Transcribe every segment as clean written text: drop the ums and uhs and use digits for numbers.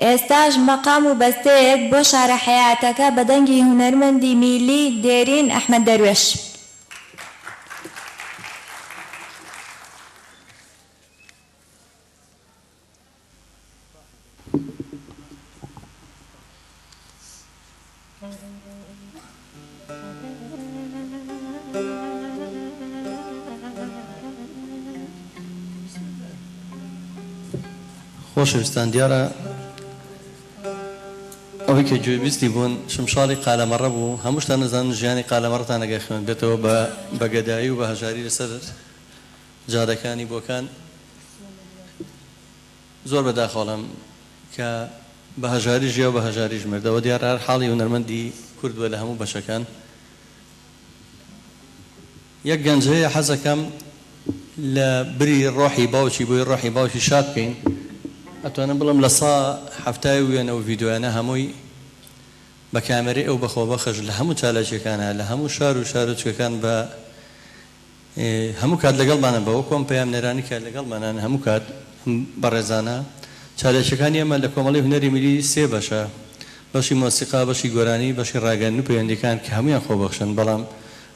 ئێستاش مەقام و بەستەیەک بۆ شارە حەیاتەکە بە دەنگی هونەرمەندی میلی دێرین ئەحمەد دەروێش. خۆشەویستان دیارە ئەوەی کە گوێبیستی بوون شمشاڵی قالەمەڕە بوو هەمووشتان نەزانن ژیانی قالەمەڕتان ئەگەر خوێن بێتەوە بە گەدایی و بە هەژاری لەسەر جادەکانی بۆکان زۆر بەداخەڵم کە بە هەژاری ژیا و بە هەژاری ژمردەوە دیارە هەر حاڵی هونەرمەندی کورد بووە لە هەموو بەشەکان. یەک گەنج هەیە حەزەکەم لە بری ڕۆحی باوکی بۆی ڕۆحی باوکی شاد بکەین ئەتوانم بڵم لە سا هەفتای وێنە و ڤیدیۆیانە هەمووی بە کامێرەی ئەو بەخۆ بەخەش لە هەموو چالاکیەکانە لە هەموو شار و شارۆچکەکان بە هەموو کات لەگەڵمانە بەوە کۆم پەیام نێرانی کات لەگەڵمانان هەموو کات بەڕێزانە چالاکیەکانی ئەمە لە کۆمەڵی هونەری میلی سێ بەشە بەشی مۆسیقا بەشی گۆرانی بەشی ڕاگەاندن و پەیوەندیەکان کە هەمویان خۆبەخشن بەڵام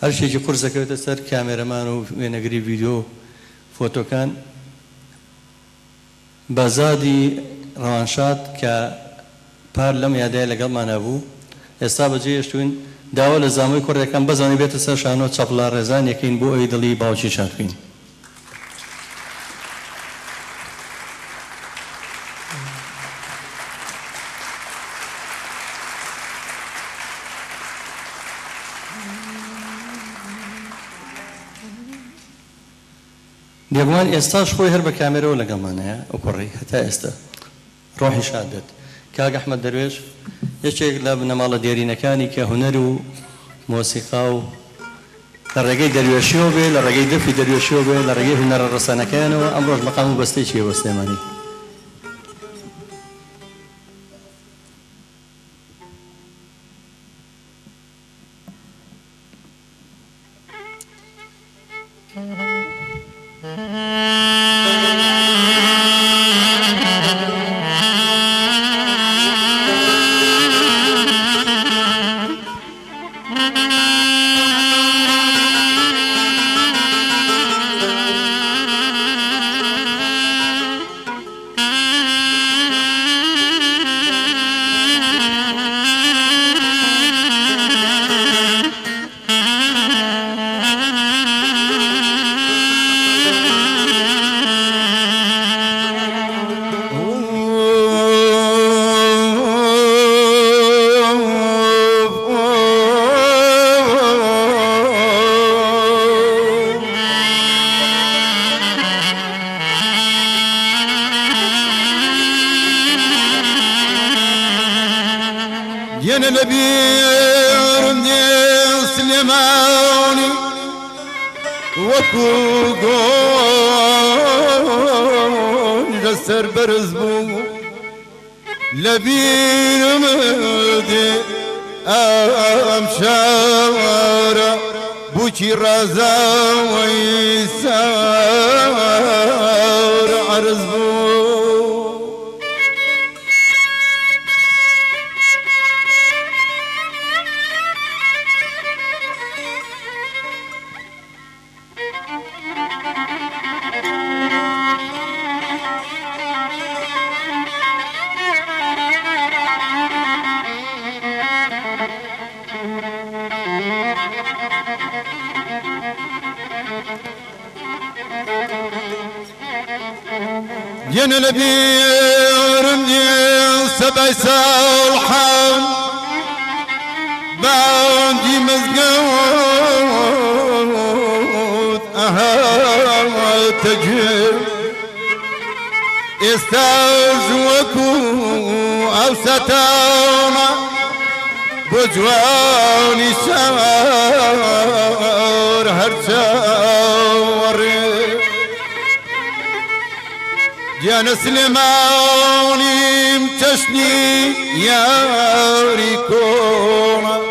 هەر شتێکی قورس دەکەوێتە سەر کامێرەمان و وێنەگری ڤیدیۆ فۆتۆکان بەزادی ڕەوانشاد کە پار لەم یادای لەگەڵمانە بوو ئێستا بەجێ هێشتوین داوا لە زانکۆی کوڕیەکان بەزانی بێتە سەر شانۆ چەپڵا ڕێزان یەکەین بۆ ئەوی دڵی باوکی شاد بکەین. بێگومان ئێستاش خۆی هەر بە کامێرەوە لەگەڵمانەیە ئەو کوڕی هەتا ئێستا ڕۆحی شادت کاک ئەحمەد دەروێش یەکێک لە بنەماڵە دیێرینەکانی کە هونەر و مۆسیقا و لە ڕێگەی دەروێشیەوە بێ لە ڕێگەی دەفی دەروێشیەوە بێ لە ڕێگەی هونەرە ڕەسەنەکەیانەوە ئەمڕۆژ مەقام و بەستەی چیە بۆ سلێمانی يا نبير سليماني وكوكون جسر برزبو لبير مدي أمشارة بوشي رازا ويسار عرزبو ين لبيرم سبع صالحان باندي مزقوت تجيب استازوكو او ستانا بجواني سار هرشاوري جانا سليماني متشني يا ريكونا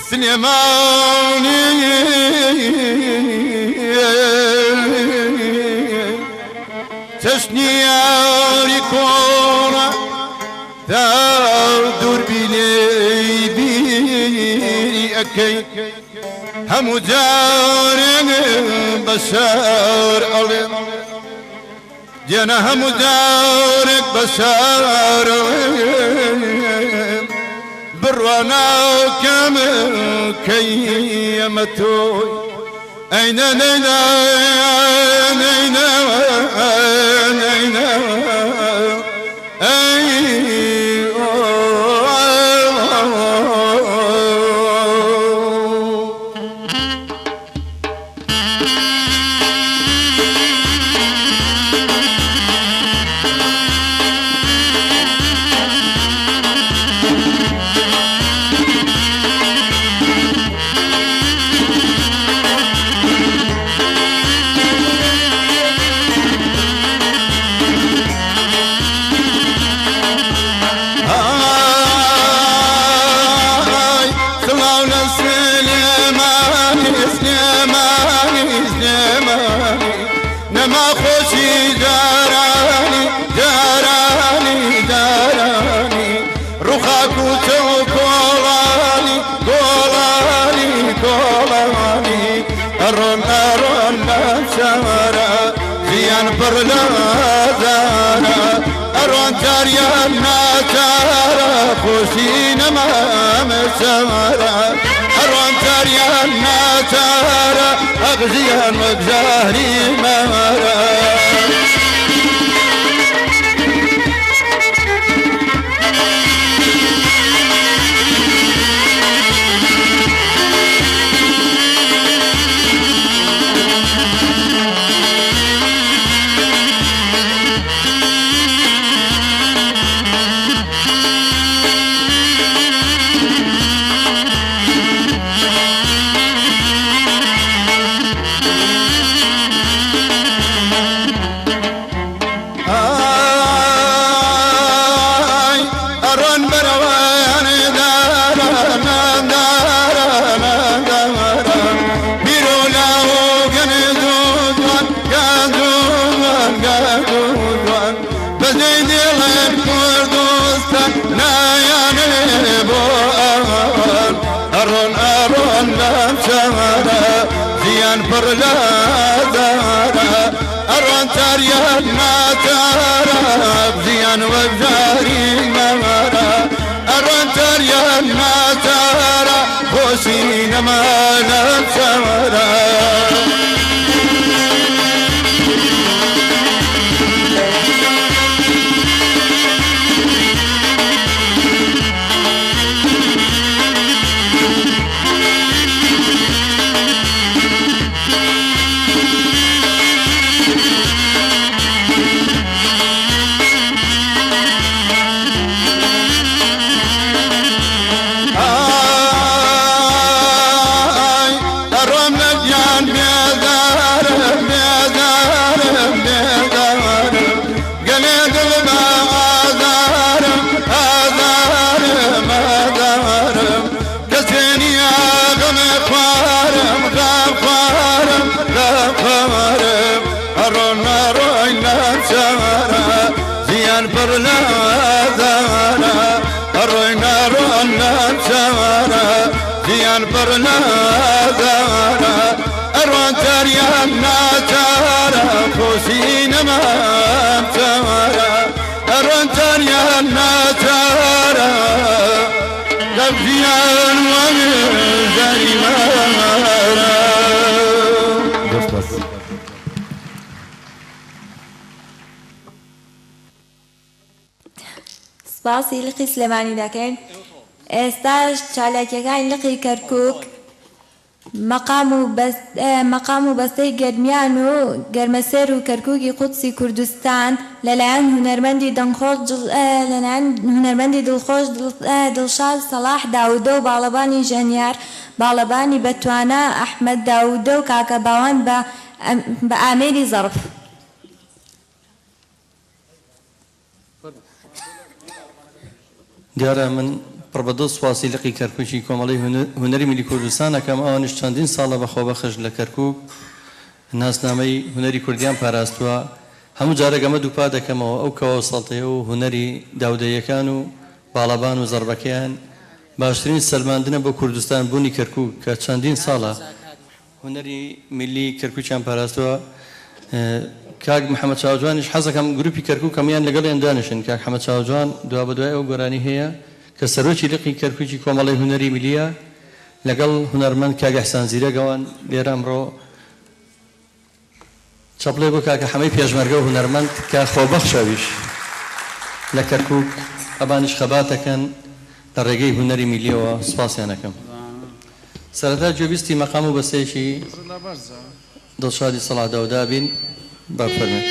سليماني تشني يا ريكونا دور بيلي بيلي أكي هم جارين بشار ألم جانا هم دارك بشار بروانا كم كيمتوي أين نينا نينا نينا خوشين ما مسمرة أروان تريان ناتارا أغزيان وقزاري ممرة برلا دارا أروان تاريان ما تارا بزيان وبجاري مارا أروان تاريان ما تارا خوشين ما نبسارا برنا دارا أروان تاريان ناتارا خوشين ما تارا أروان تاريان ناتارا لبيان ومزاري مارا بس سپاسی لقی سلێمانی دەکەین. ئێستاش چالاکیەکانی لقی کەرکووک مەقام و بەستەی گەرمیان و گەرمەسێر و کەرکووکی قودسی کوردستان لەلایەن هونەرمەندی دڵخۆش دڵشاد سەلاح داودە و باڵەبانی ژەنیار باڵەبانی بەتوانە ئەحمەد داودە و کاکە باوان بە ئامێری زەرف. دیارە من پڕبەدڵ سواسی لقی کەرکووکی کۆمەڵی هونەری میلی کوردستان ئەەکەم ئەوانش چەندین ساڵە بەخۆبەخش لە کەرکووک ناسنامەی هونەری کوردیان پاراستووە. هەموو جارێک ئەمە دووپا دەکەمەوە ئەو کەوە سەڵتەیە و هونەری داودەیەکان و باڵەبان و زەربەکەیان باشترین سەلماندنە بۆ کوردستان بوونی کەرکووک کە چەندین ساڵە هونەری میلی کەرکووکیان پاراستووە. کاک محەممەد چاوجوانیش حەزەکەم گروپی کەرکووک کەمیان لەگەڵیان دانیشن. کاک محەممەد چاوجوان دوا بەدوای ئەو گۆرانی هەیە کە سەرۆکی لقی کەرکووکی کۆمەڵی هونەری میلیە لەگەڵ هونەرمەند کاک ئەحسان زیرەگەوان لێرە ئەمڕۆ چەپڵێ بۆ کاکە حەمەی پێشمەرگە و هونەرمەند کە خۆبەخشەویش لە کەرکووک ئەبانش خەباتەکەن لە ڕێگەی هونەری میلیەوە سوپاسیانەکەم. سەرەتا گوێبیستی مەقام و بەستەیەکی دڵشادی سەلاح داودا بین با فەرمێت.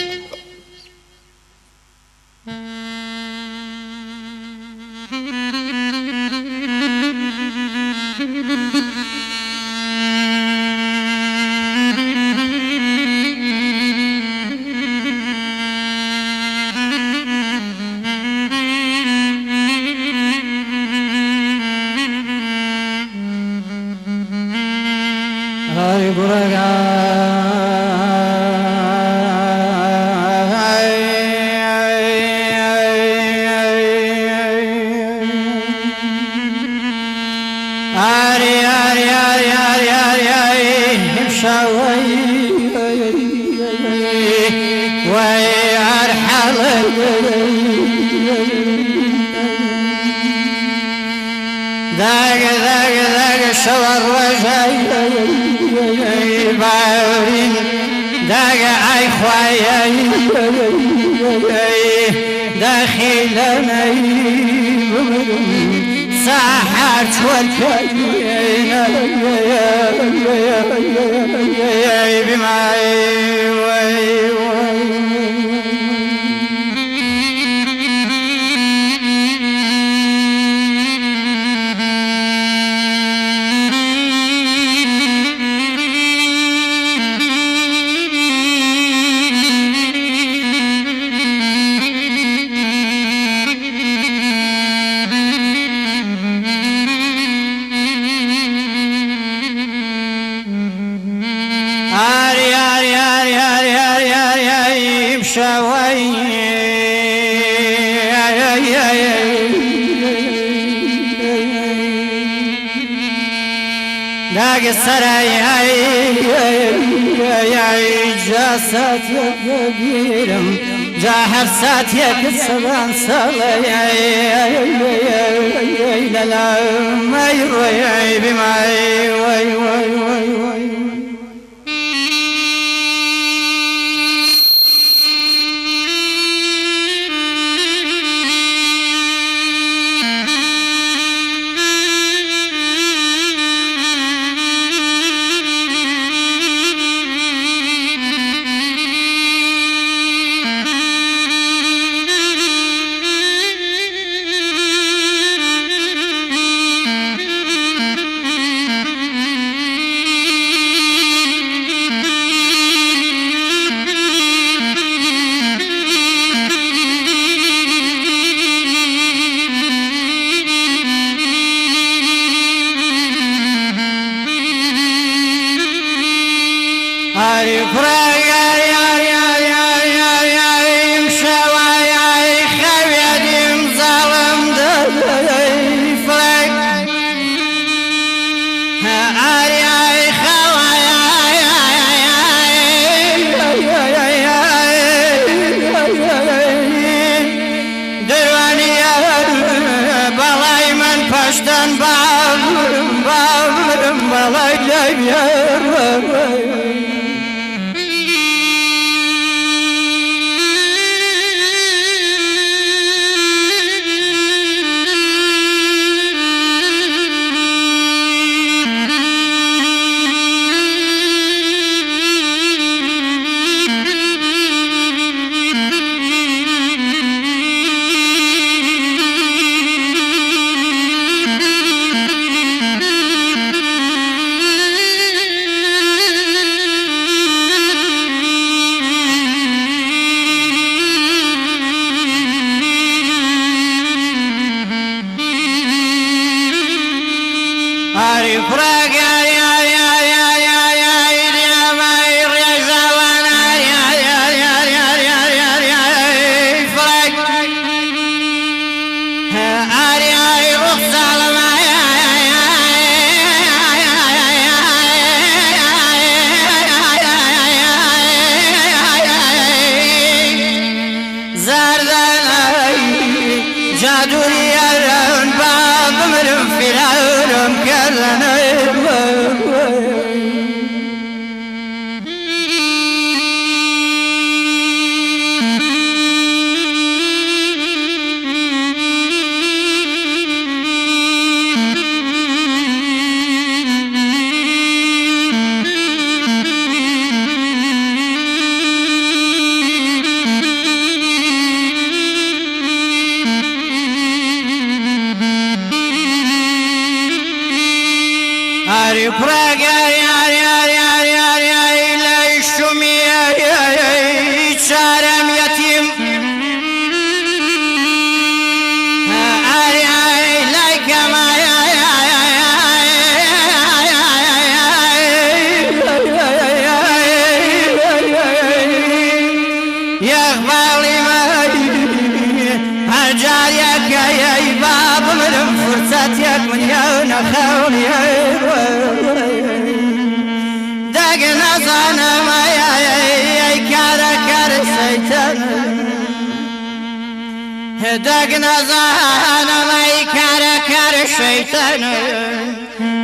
داگ سرای جاسات يبيرم جاهر سات يكسبان صلي لا لا ما يروي بما وي وي وي وي دقنا زانا ما يكار الشيطان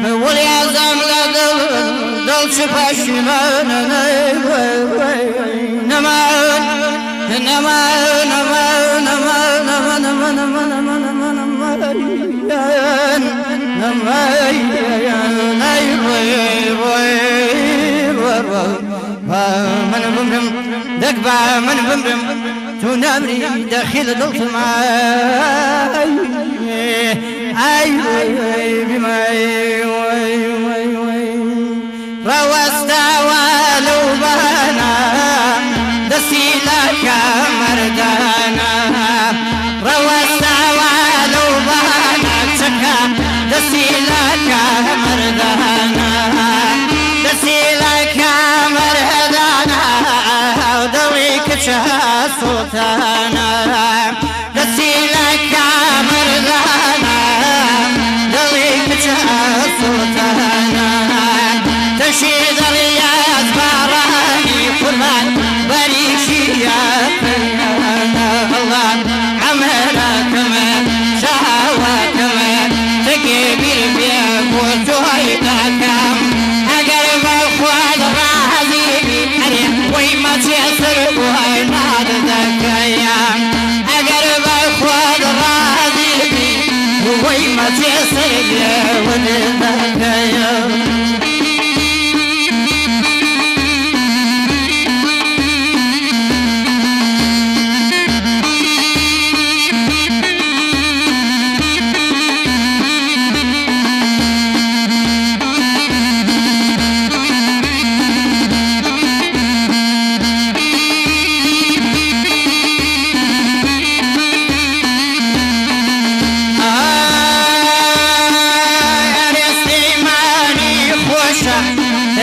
واليازم لدل شفاشمان نمان نمان نمان نمان نمان نمان نمان دقبا من بمرم تنامري داخل ضلت معاي اي بماي روستا ولو بانا دسيلك مردانا روستا ولو بانا تكا دسيلك مردانا دسيلك مردانا ودويك صوتانا دسيلك مردانا دويك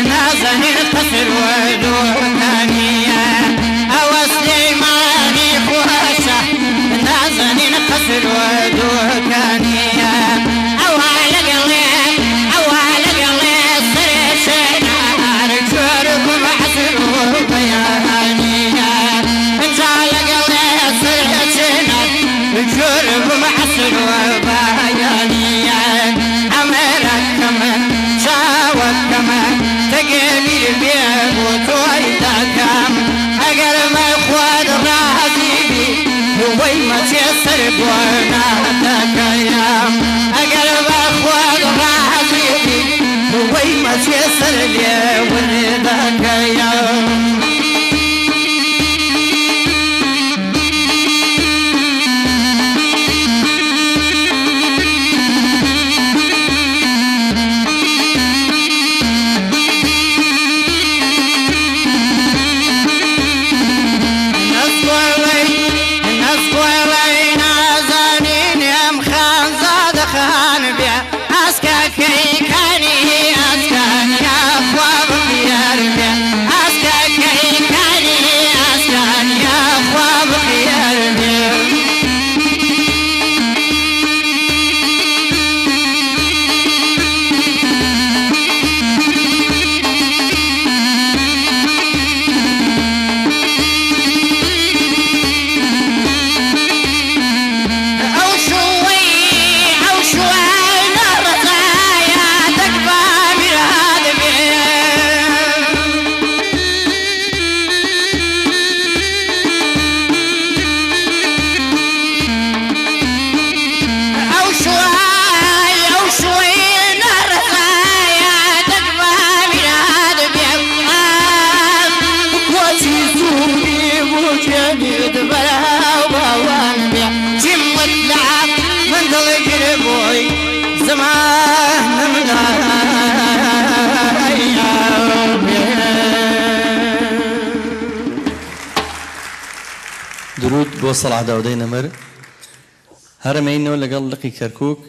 نازنين قصر ودوكانية أو سليماني خوشة نازنين قصر ودوكانية أو على قليل سرشنا رجوركم عسر وبيانية انت على قليل سرشنا رجوركم عسر وبيانية أمرك كمان شاوك كمان تقبيل بيه وتويدكم أقل ما يخوض رازيبي وي ما تيسر بورناتك يام أقل ما يخوض رازيبي وي ما تيسر لي وردك يام درود بۆ سەڵاح داودەی نەمەر هەرەمەینەوە لەگەڵ لقی کەرکووک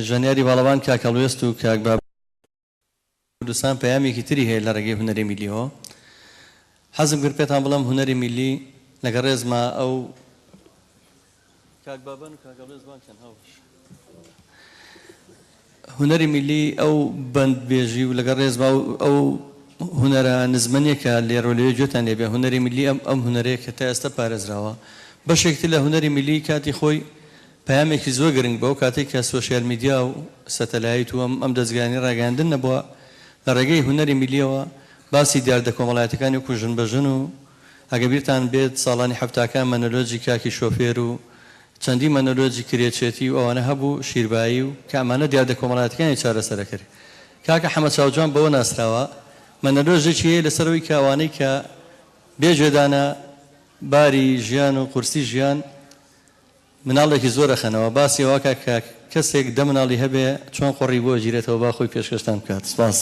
ژەنیاری باڵەوان کاکەڵوێست و کاک بابردوسان پەیامێکی تری هەیە لە ڕێگەی هونەری میلیەوە حەزم کرد پێتان بڵێم هونەری میلی لەگە ڕێزما ئەو کاک بابان و کاکەڵوێست بانکەن هاوش هونەری میلی ئەو بەندبێژی و لەگە ڕێزما ئەو هونەرە نزمەنیەکە لێرە لێ گوێتان لێبێ هونەری میلی ئەم هونەرەیە کە تا ئێستا پارێزراوە بەشێکتر لە هونەری میلی کاتی خۆی پەیامێکی زۆر گرنگ بەو کاتێک کە سۆشیال میدیا و سەتەلایت و ئەم دەستگانی ڕاگەاندن نەبووە لە ڕێگەی هونەری میلیەوە باسی دیاردە کۆمەڵایەتەکانی وەکو ژن بەژن و ئەگە بیرتان بێت ساڵانی حەفتاکان مەنۆلۆجی کاکی شۆفێر و چەندی مەنۆلۆجی کرێچێتی و ئەوانە هەبوو شیربایی و کە ئەمانە دیاردە کۆمەڵایەتەکانی چارەسەرە کرد کاکە حەمەد چاوجان بەوە ناسراوە مەنۆلۆژێکی هەیە لەسەرەوەی کە ئەوانەی کە بێجێدانە باری ژیان و قورسی ژیان مناڵێکی زۆر ئەخەنەوە باسی ئەوە کە کەسێک دە مناڵی هەبێ چۆن قۆڕی بۆ گیرێتەوە با خۆی پێشکەشتان بکات سپاس